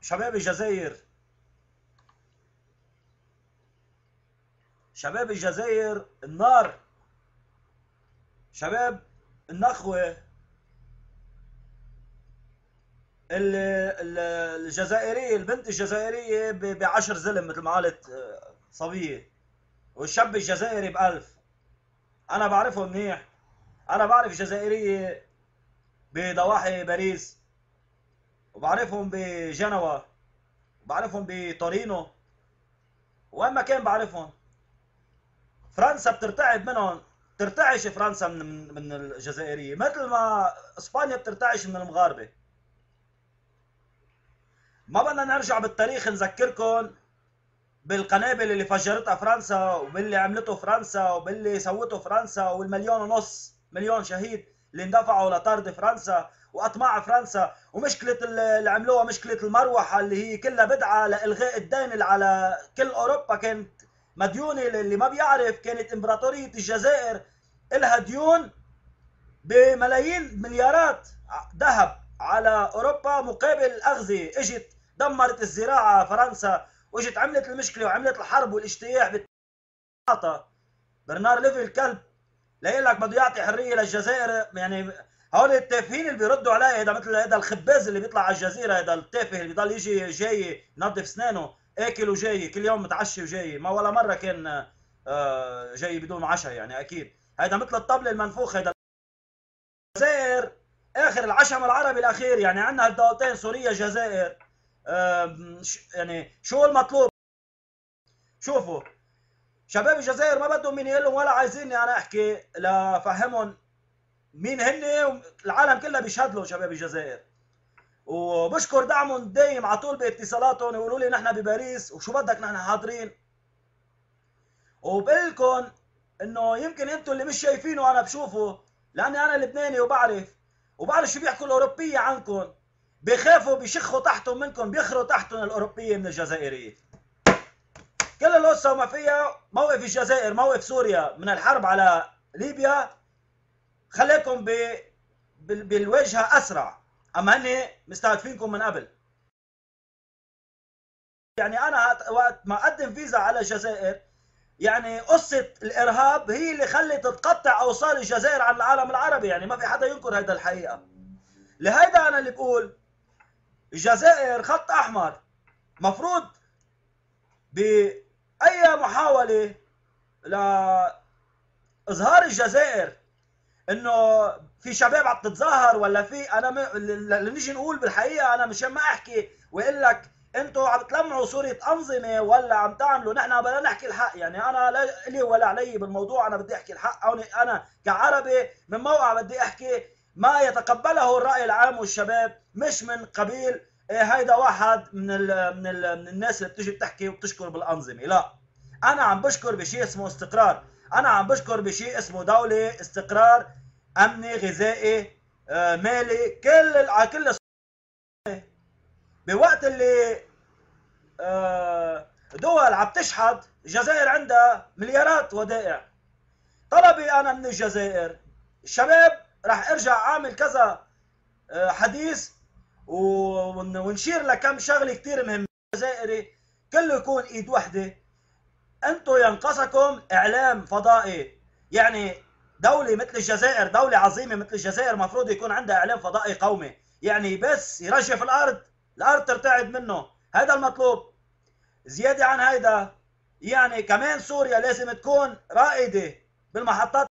شباب الجزائر، شباب الجزائر النار، شباب النخوة الجزائرية، البنت الجزائرية ب10 زلم مثل ما قالت صبية، والشاب الجزائري ب1000. أنا بعرفه منيح، أنا بعرف جزائرية بضواحي باريس، وبعرفهم بجنوة، وبعرفهم بتورينو، وين ما كان بعرفهم. فرنسا بترتعب منهم، ترتعش فرنسا من الجزائرية، مثل ما اسبانيا بترتعش من المغاربة. ما بدنا نرجع بالتاريخ نذكركم بالقنابل اللي فجرتها فرنسا، وباللي عملته فرنسا، وباللي سوته فرنسا، والمليون ونص مليون شهيد اللي اندفعوا لطرد فرنسا واطماع فرنسا، ومشكله اللي عملوها مشكله المروحه اللي هي كلها بدعه لالغاء الدين اللي على كل اوروبا. كانت مديونه، اللي ما بيعرف كانت امبراطوريه الجزائر لها ديون بملايين مليارات ذهب على اوروبا مقابل الاغذيه. اجت دمرت الزراعه فرنسا، واجت عملت المشكله وعملت الحرب والاجتياح بالتعاطى. برنار ليفي الكلب لاقي لك بده يعطي حريه للجزائر. يعني هول التافهين اللي بيردوا عليه، هذا مثل هذا الخباز اللي بيطلع على الجزيره، هذا التافه اللي بيضل يجي جاي ينظف اسنانه، اكل وجاي كل يوم متعشي وجاي، ما ولا مره كان جاي بدون عشاء. يعني اكيد هذا مثل الطبل المنفوخ. هذا الجزائر اخر العشم العربي الاخير، يعني عندنا الدولتين سوريا الجزائر. يعني شو المطلوب؟ شوفوا شباب الجزائر ما بدهم مين يقول لهم ولا عايزيني انا احكي لفهمهم مين هن. العالم كله بيشهد له شباب الجزائر، وبشكر دعمهم الدايم على طول باتصالاتهم، يقولوا لي نحن بباريس وشو بدك نحن حاضرين. وبقول لكم انه يمكن انتم اللي مش شايفينه انا بشوفه، لاني انا لبناني وبعرف شو بيحكوا الاوروبيه عنكم. بيخافوا بيشخوا تحتهم منكم، بيخروا تحتهم الاوروبيه من الجزائريه. كل القصه وما فيها موقف الجزائر، موقف سوريا من الحرب على ليبيا خليكم بالواجهه اسرع، اما هن مستهدفينكم من قبل. يعني انا وقت ما اقدم فيزا على الجزائر، يعني قصة الإرهاب هي اللي خلت تقطع أوصال الجزائر عن العالم العربي. يعني ما في حدا ينكر هيدا الحقيقة. لهيدا أنا اللي بقول الجزائر خط أحمر. مفروض بأي محاولة لإظهار الجزائر إنه في شباب عم تتظاهر، ولا في أنا اللي نيجي نقول بالحقيقة، أنا مشان ما أحكي وأقول لك انتوا عم تلمعوا صورة أنظمة ولا عم تعملوا، نحن بدنا نحكي الحق. يعني أنا لا لي ولا علي بالموضوع، أنا بدي أحكي الحق. أنا كعربي من موقع بدي أحكي ما يتقبله الرأي العام والشباب، مش من قبيل هيدا واحد من الناس اللي بتيجي بتحكي وبتشكر بالأنظمة. لا، أنا عم بشكر بشيء اسمه استقرار، أنا عم بشكر بشيء اسمه دولة، استقرار أمني، غذائي، مالي، كل بوقت اللي دول عم تشحد. الجزائر عندها مليارات ودائع. طلبي انا من الجزائر الشباب، راح ارجع اعمل كذا حديث ونشير لكم شغله كثير مهمه. الجزائري كله يكون ايد وحده. انتم ينقصكم اعلام فضائي. يعني دوله مثل الجزائر، دوله عظيمه مثل الجزائر، مفروض يكون عندها اعلام فضائي قومي، يعني بس يرجف الارض ترتعد منه. هذا المطلوب. زياده عن هيدا، يعني كمان سوريا لازم تكون رائده بالمحطات